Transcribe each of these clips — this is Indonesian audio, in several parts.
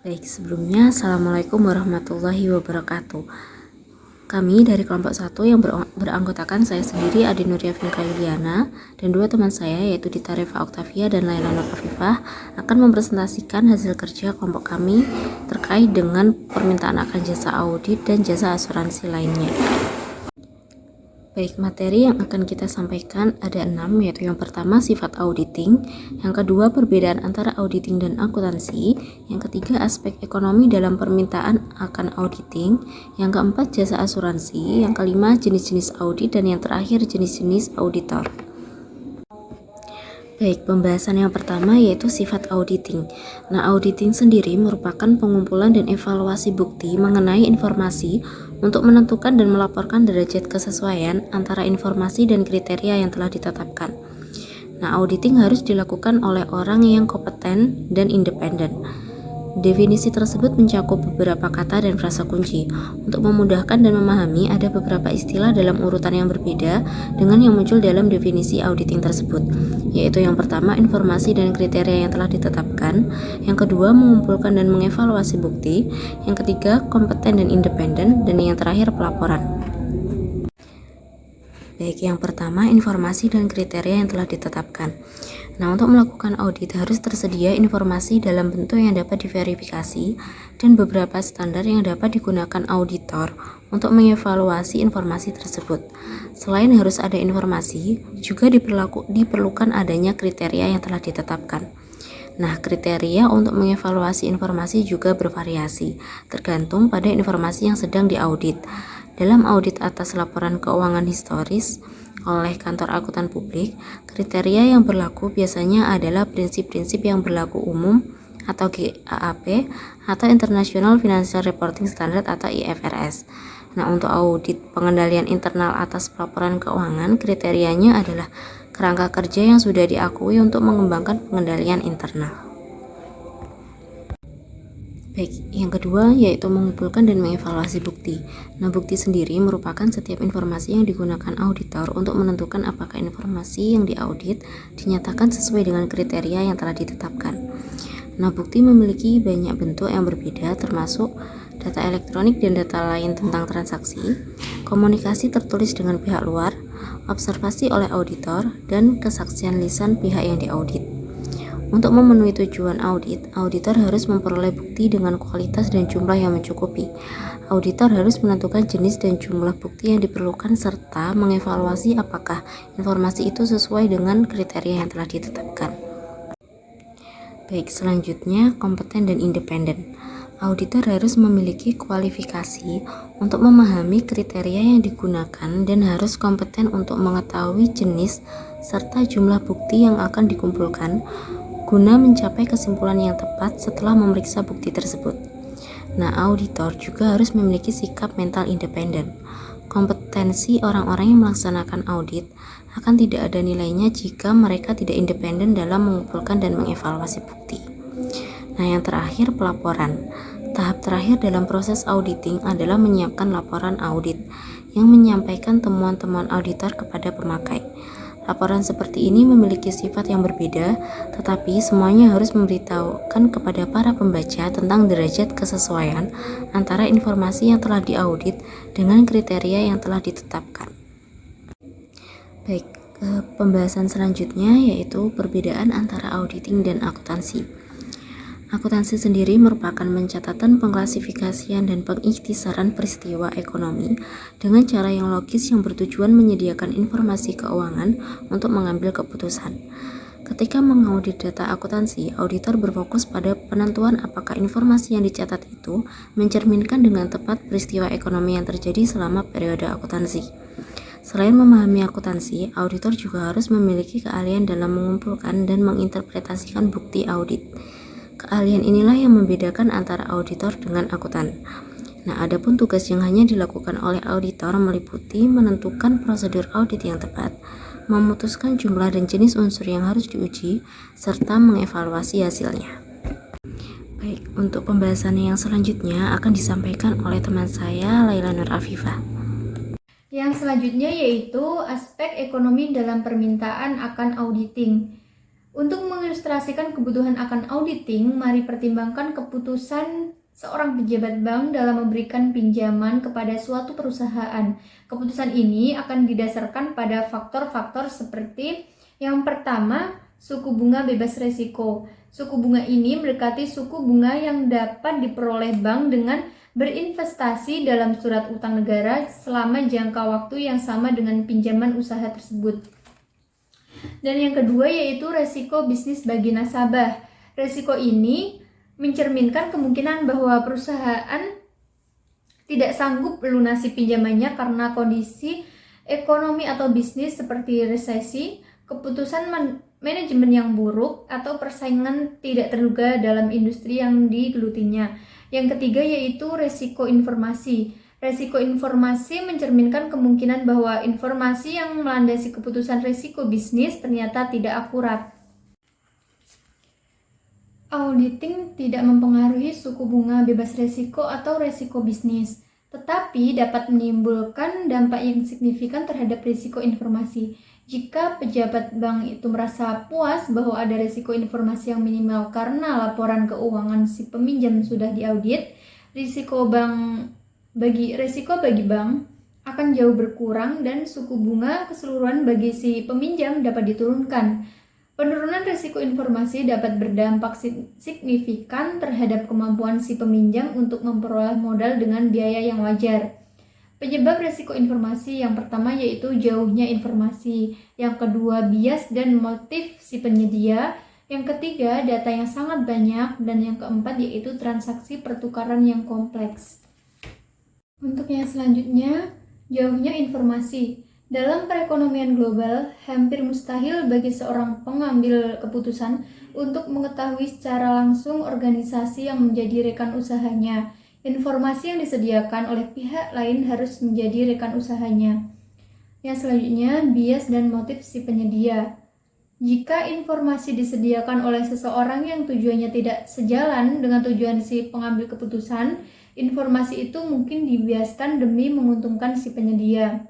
Baik, sebelumnya Assalamualaikum warahmatullahi wabarakatuh. Kami dari kelompok 1 yang beranggotakan saya sendiri Adi Nuria Finka Yuliana dan dua teman saya yaitu Dita Reva Oktavia dan Laila Nur Afifah akan mempresentasikan hasil kerja kelompok kami terkait dengan permintaan akan jasa audit dan jasa asuransi lainnya. Baik, materi yang akan kita sampaikan ada 6, yaitu yang pertama sifat auditing, yang kedua perbedaan antara auditing dan akuntansi, yang ketiga aspek ekonomi dalam permintaan akan auditing, yang keempat jasa asuransi, yang kelima jenis-jenis audit, dan yang terakhir jenis-jenis auditor. Baik, pembahasan yang pertama yaitu sifat auditing. Nah, auditing sendiri merupakan pengumpulan dan evaluasi bukti mengenai informasi untuk menentukan dan melaporkan derajat kesesuaian antara informasi dan kriteria yang telah ditetapkan. Nah, auditing harus dilakukan oleh orang yang kompeten dan independen. Definisi tersebut mencakup beberapa kata dan frasa kunci. Untuk memudahkan dan memahami, ada beberapa istilah dalam urutan yang berbeda dengan yang muncul dalam definisi auditing tersebut, yaitu yang pertama informasi dan kriteria yang telah ditetapkan, yang kedua mengumpulkan dan mengevaluasi bukti, yang ketiga kompeten dan independen, dan yang terakhir pelaporan. Baik, yang pertama informasi dan kriteria yang telah ditetapkan. Nah, untuk melakukan audit harus tersedia informasi dalam bentuk yang dapat diverifikasi dan beberapa standar yang dapat digunakan auditor untuk mengevaluasi informasi tersebut. Selain harus ada informasi, juga diperlukan adanya kriteria yang telah ditetapkan. Nah, kriteria untuk mengevaluasi informasi juga bervariasi, tergantung pada informasi yang sedang diaudit. Dalam audit atas laporan keuangan historis oleh kantor akuntan publik, kriteria yang berlaku biasanya adalah prinsip-prinsip yang berlaku umum atau GAAP atau International Financial Reporting Standard atau IFRS. Nah, untuk audit pengendalian internal atas pelaporan keuangan, kriterianya adalah kerangka kerja yang sudah diakui untuk mengembangkan pengendalian internal. Baik, yang kedua yaitu mengumpulkan dan mengevaluasi bukti. Nah, bukti sendiri merupakan setiap informasi yang digunakan auditor untuk menentukan apakah informasi yang diaudit dinyatakan sesuai dengan kriteria yang telah ditetapkan. Nah, bukti memiliki banyak bentuk yang berbeda, termasuk data elektronik dan data lain tentang transaksi, komunikasi tertulis dengan pihak luar, observasi oleh auditor, dan kesaksian lisan pihak yang diaudit. Untuk memenuhi tujuan audit, auditor harus memperoleh bukti dengan kualitas dan jumlah yang mencukupi. Auditor harus menentukan jenis dan jumlah bukti yang diperlukan serta mengevaluasi apakah informasi itu sesuai dengan kriteria yang telah ditetapkan. Baik, selanjutnya kompeten dan independen. Auditor harus memiliki kualifikasi untuk memahami kriteria yang digunakan dan harus kompeten untuk mengetahui jenis serta jumlah bukti yang akan dikumpulkan guna mencapai kesimpulan yang tepat setelah memeriksa bukti tersebut. Nah, auditor juga harus memiliki sikap mental independen. Kompetensi orang-orang yang melaksanakan audit akan tidak ada nilainya jika mereka tidak independen dalam mengumpulkan dan mengevaluasi bukti. Nah, yang terakhir pelaporan. Tahap terakhir dalam proses auditing adalah menyiapkan laporan audit yang menyampaikan temuan-temuan auditor kepada pemakai. Laporan seperti ini memiliki sifat yang berbeda, tetapi semuanya harus memberitahukan kepada para pembaca tentang derajat kesesuaian antara informasi yang telah diaudit dengan kriteria yang telah ditetapkan. Baik, pembahasan selanjutnya yaitu perbedaan antara auditing dan akuntansi. Akuntansi sendiri merupakan pencatatan, pengklasifikasian, dan pengikhtisaran peristiwa ekonomi dengan cara yang logis yang bertujuan menyediakan informasi keuangan untuk mengambil keputusan. Ketika mengaudit data akuntansi, auditor berfokus pada penentuan apakah informasi yang dicatat itu mencerminkan dengan tepat peristiwa ekonomi yang terjadi selama periode akuntansi. Selain memahami akuntansi, auditor juga harus memiliki keahlian dalam mengumpulkan dan menginterpretasikan bukti audit. Keahlian inilah yang membedakan antara auditor dengan akuntan. Nah, adapun tugas yang hanya dilakukan oleh auditor meliputi menentukan prosedur audit yang tepat, memutuskan jumlah dan jenis unsur yang harus diuji, serta mengevaluasi hasilnya. Baik, untuk pembahasan yang selanjutnya akan disampaikan oleh teman saya, Laila Nur Afifah. Yang selanjutnya yaitu aspek ekonomi dalam permintaan akan auditing. Untuk mengilustrasikan kebutuhan akan auditing, mari pertimbangkan keputusan seorang pejabat bank dalam memberikan pinjaman kepada suatu perusahaan. Keputusan ini akan didasarkan pada faktor-faktor seperti yang pertama, suku bunga bebas risiko. Suku bunga ini mendekati suku bunga yang dapat diperoleh bank dengan berinvestasi dalam surat utang negara selama jangka waktu yang sama dengan pinjaman usaha tersebut. Dan yang kedua yaitu resiko bisnis bagi nasabah. Resiko ini mencerminkan kemungkinan bahwa perusahaan tidak sanggup melunasi pinjamannya karena kondisi ekonomi atau bisnis seperti resesi, keputusan manajemen yang buruk, atau persaingan tidak terduga dalam industri yang digelutinya. Yang ketiga yaitu resiko informasi. Resiko informasi mencerminkan kemungkinan bahwa informasi yang melandasi keputusan resiko bisnis ternyata tidak akurat. Auditing tidak mempengaruhi suku bunga bebas risiko atau risiko bisnis, tetapi dapat menimbulkan dampak yang signifikan terhadap risiko informasi. Jika pejabat bank itu merasa puas bahwa ada risiko informasi yang minimal karena laporan keuangan si peminjam sudah diaudit, risiko bagi bank akan jauh berkurang dan suku bunga keseluruhan bagi si peminjam dapat diturunkan. Penurunan risiko informasi dapat berdampak signifikan terhadap kemampuan si peminjam untuk memperoleh modal dengan biaya yang wajar. Penyebab risiko informasi yang pertama yaitu jauhnya informasi, yang kedua bias dan motif si penyedia, yang ketiga data yang sangat banyak, dan yang keempat yaitu transaksi pertukaran yang kompleks. Untuk yang selanjutnya, jauhnya informasi. Dalam perekonomian global, hampir mustahil bagi seorang pengambil keputusan untuk mengetahui secara langsung organisasi yang menjadi rekan usahanya. Informasi yang disediakan oleh pihak lain harus menjadi rekan usahanya. Yang selanjutnya, bias dan motif si penyedia. Jika informasi disediakan oleh seseorang yang tujuannya tidak sejalan dengan tujuan si pengambil keputusan, informasi itu mungkin dibiaskan demi menguntungkan si penyedia.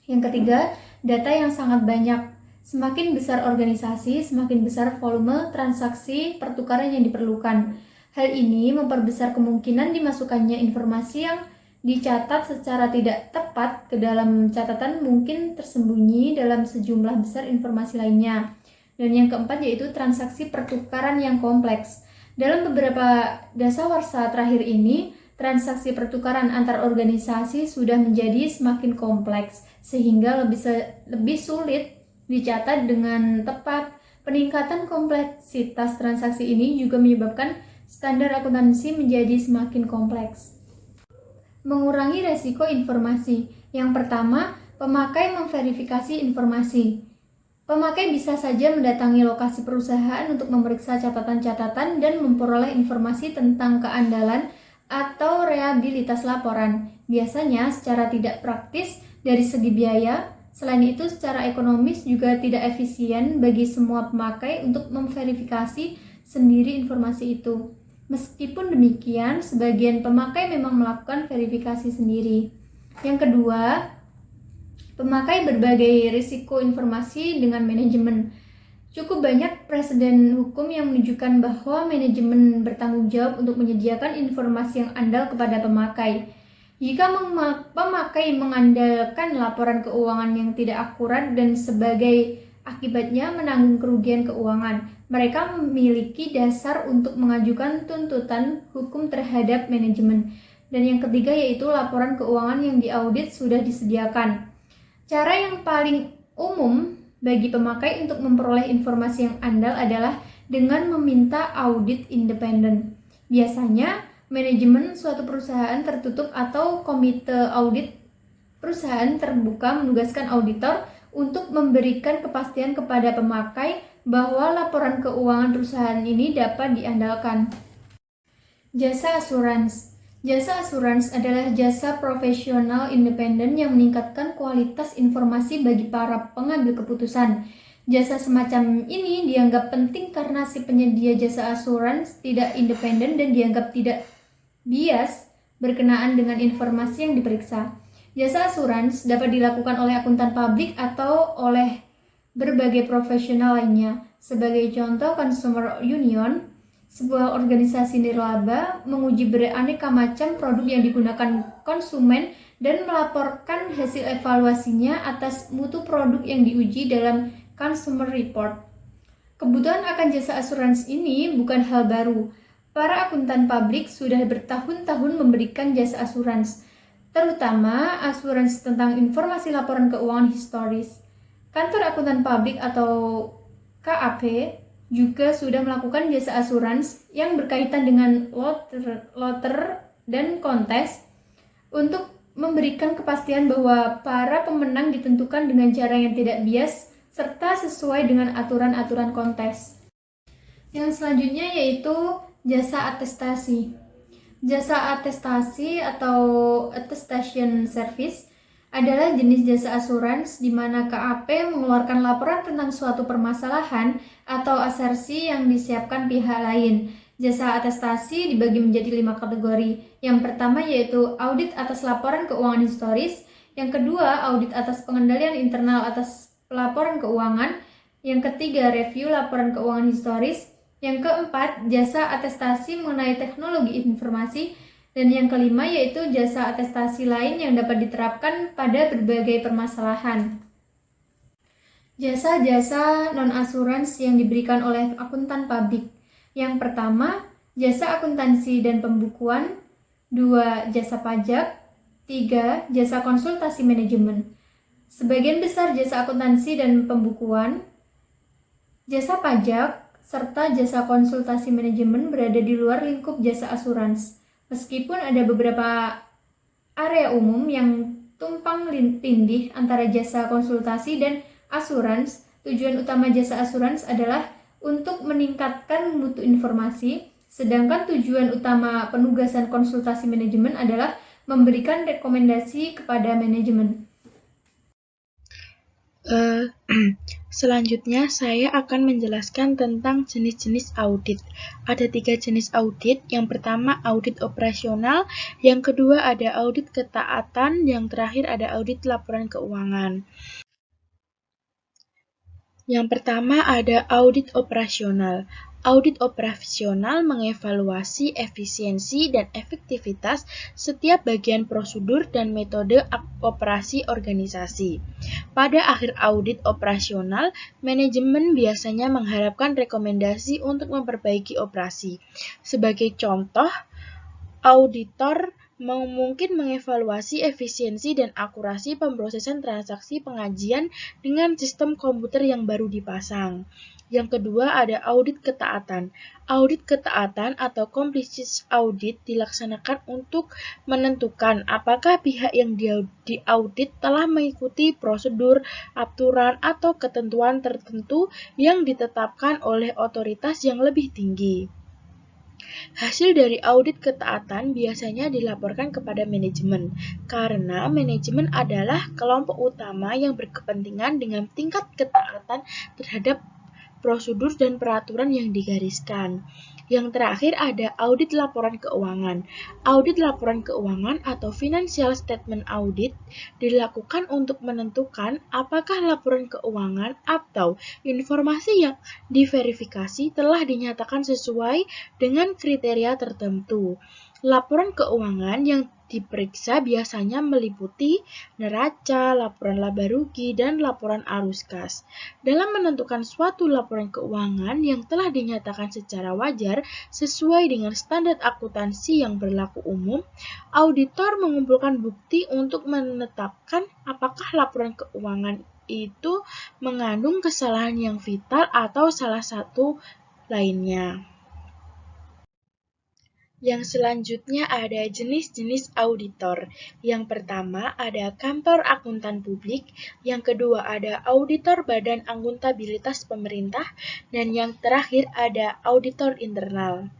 Yang ketiga, data yang sangat banyak. Semakin besar organisasi, semakin besar volume transaksi pertukaran yang diperlukan. Hal ini memperbesar kemungkinan dimasukkannya informasi yang dicatat secara tidak tepat ke dalam catatan mungkin tersembunyi dalam sejumlah besar informasi lainnya. Dan yang keempat yaitu transaksi pertukaran yang kompleks. Dalam beberapa dasawarsa terakhir ini, transaksi pertukaran antar organisasi sudah menjadi semakin kompleks, sehingga lebih sulit dicatat dengan tepat. Peningkatan kompleksitas transaksi ini juga menyebabkan standar akuntansi menjadi semakin kompleks. Mengurangi resiko informasi. Yang pertama, pemakai memverifikasi informasi. Pemakai bisa saja mendatangi lokasi perusahaan untuk memeriksa catatan-catatan dan memperoleh informasi tentang keandalan atau reliabilitas laporan. Biasanya secara tidak praktis dari segi biaya. Selain itu, secara ekonomis juga tidak efisien bagi semua pemakai untuk memverifikasi sendiri informasi itu. Meskipun demikian, sebagian pemakai memang melakukan verifikasi sendiri. Yang kedua, pemakai berbagai risiko informasi dengan manajemen. Cukup banyak preseden hukum yang menunjukkan bahwa manajemen bertanggung jawab untuk menyediakan informasi yang andal kepada pemakai. Jika pemakai mengandalkan laporan keuangan yang tidak akurat dan sebagai akibatnya menanggung kerugian keuangan, mereka memiliki dasar untuk mengajukan tuntutan hukum terhadap manajemen. Dan yang ketiga yaitu laporan keuangan yang diaudit sudah disediakan. Cara yang paling umum bagi pemakai untuk memperoleh informasi yang andal adalah dengan meminta audit independen. Biasanya, manajemen suatu perusahaan tertutup atau komite audit perusahaan terbuka menugaskan auditor untuk memberikan kepastian kepada pemakai bahwa laporan keuangan perusahaan ini dapat diandalkan. Jasa asuransi. Jasa asuransi adalah jasa profesional independen yang meningkatkan kualitas informasi bagi para pengambil keputusan. Jasa semacam ini dianggap penting karena si penyedia jasa asuransi tidak independen dan dianggap tidak bias berkenaan dengan informasi yang diperiksa. Jasa asuransi dapat dilakukan oleh akuntan publik atau oleh berbagai profesional lainnya. Sebagai contoh, Consumer Union, sebuah organisasi nirlaba, menguji beraneka macam produk yang digunakan konsumen dan melaporkan hasil evaluasinya atas mutu produk yang diuji dalam Consumer Report. Kebutuhan akan jasa asuransi ini bukan hal baru. Para akuntan publik sudah bertahun-tahun memberikan jasa asuransi, terutama asuransi tentang informasi laporan keuangan historis. Kantor akuntan publik atau KAP juga sudah melakukan jasa asuransi yang berkaitan dengan loter dan kontes untuk memberikan kepastian bahwa para pemenang ditentukan dengan cara yang tidak bias serta sesuai dengan aturan-aturan kontes. Yang selanjutnya yaitu jasa atestasi. Jasa atestasi atau attestation service adalah jenis jasa asuransi di mana KAP mengeluarkan laporan tentang suatu permasalahan atau asersi yang disiapkan pihak lain. Jasa atestasi dibagi menjadi 5 kategori. Yang pertama yaitu audit atas laporan keuangan historis. Yang kedua, audit atas pengendalian internal atas laporan keuangan. Yang ketiga, review laporan keuangan historis. Yang keempat, jasa atestasi mengenai teknologi informasi. Dan yang kelima yaitu jasa atestasi lain yang dapat diterapkan pada berbagai permasalahan. Jasa-jasa non-asuransi yang diberikan oleh akuntan publik. Yang pertama, jasa akuntansi dan pembukuan. 2. Jasa pajak. 3. Jasa konsultasi manajemen. Sebagian besar jasa akuntansi dan pembukuan, jasa pajak, serta jasa konsultasi manajemen berada di luar lingkup jasa asuransi. Meskipun ada beberapa area umum yang tumpang tindih antara jasa konsultasi dan asuransi, tujuan utama jasa asuransi adalah untuk meningkatkan mutu informasi, sedangkan tujuan utama penugasan konsultasi manajemen adalah memberikan rekomendasi kepada manajemen. Selanjutnya, saya akan menjelaskan tentang jenis-jenis audit. Ada 3 jenis audit. Yang pertama, audit operasional. Yang kedua, ada audit ketaatan. Yang terakhir, ada audit laporan keuangan. Yang pertama, ada audit operasional. Audit operasional mengevaluasi efisiensi dan efektivitas setiap bagian prosedur dan metode operasi organisasi. Pada akhir audit operasional, manajemen biasanya mengharapkan rekomendasi untuk memperbaiki operasi. Sebagai contoh, auditor mungkin mengevaluasi efisiensi dan akurasi pemrosesan transaksi pengajian dengan sistem komputer yang baru dipasang. Yang kedua ada audit ketaatan. Audit ketaatan atau compliance audit dilaksanakan untuk menentukan apakah pihak yang diaudit telah mengikuti prosedur, aturan, atau ketentuan tertentu yang ditetapkan oleh otoritas yang lebih tinggi. Hasil dari audit ketaatan biasanya dilaporkan kepada manajemen, karena manajemen adalah kelompok utama yang berkepentingan dengan tingkat ketaatan terhadap prosedur dan peraturan yang digariskan. Yang terakhir ada audit laporan keuangan. Audit laporan keuangan atau financial statement audit dilakukan untuk menentukan apakah laporan keuangan atau informasi yang diverifikasi telah dinyatakan sesuai dengan kriteria tertentu. Laporan keuangan yang diperiksa biasanya meliputi neraca, laporan laba rugi, dan laporan arus kas. Dalam menentukan suatu laporan keuangan yang telah dinyatakan secara wajar sesuai dengan standar akuntansi yang berlaku umum, auditor mengumpulkan bukti untuk menetapkan apakah laporan keuangan itu mengandung kesalahan yang vital atau salah satu lainnya. Yang selanjutnya ada jenis-jenis auditor. Yang pertama ada kantor akuntan publik, yang kedua ada auditor badan akuntabilitas pemerintah, dan yang terakhir ada auditor internal.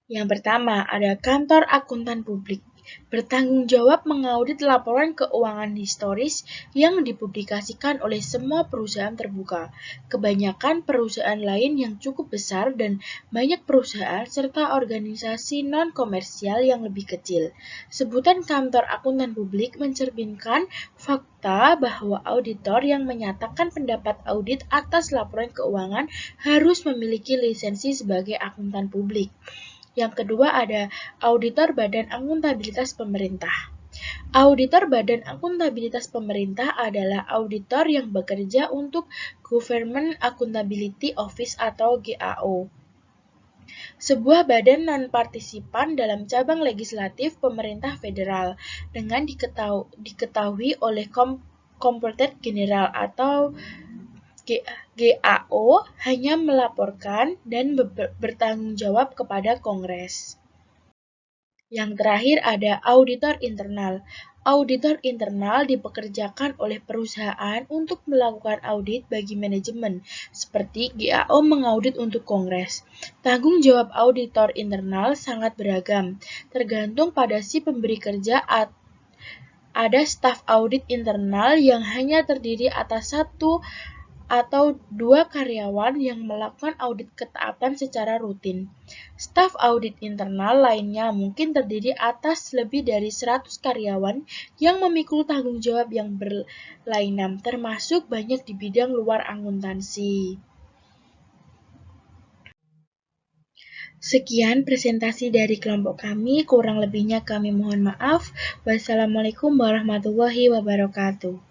Yang pertama ada kantor akuntan publik. bertanggung jawab mengaudit laporan keuangan historis yang dipublikasikan oleh semua perusahaan terbuka, kebanyakan perusahaan lain yang cukup besar dan banyak perusahaan serta organisasi non-komersial yang lebih kecil. Sebutan kantor akuntan publik mencerminkan fakta bahwa auditor yang menyatakan pendapat audit atas laporan keuangan harus memiliki lisensi sebagai akuntan publik. Yang kedua ada auditor Badan Akuntabilitas Pemerintah. Auditor Badan Akuntabilitas Pemerintah adalah auditor yang bekerja untuk Government Accountability Office atau GAO. Sebuah badan non-partisipan dalam cabang legislatif pemerintah federal dengan diketahui oleh Kompolter General atau GAO hanya melaporkan dan bertanggung jawab kepada Kongres. Yang terakhir ada auditor internal. Auditor internal dipekerjakan oleh perusahaan untuk melakukan audit bagi manajemen, seperti GAO mengaudit untuk Kongres. Tanggung jawab auditor internal sangat beragam, tergantung pada si pemberi kerja. Ada staf audit internal yang hanya terdiri atas 1 atau 2 karyawan yang melakukan audit ketaatan secara rutin. Staf audit internal lainnya mungkin terdiri atas lebih dari 100 karyawan yang memikul tanggung jawab yang berlainan, termasuk banyak di bidang luar akuntansi. Sekian presentasi dari kelompok kami, kurang lebihnya kami mohon maaf. Wassalamualaikum warahmatullahi wabarakatuh.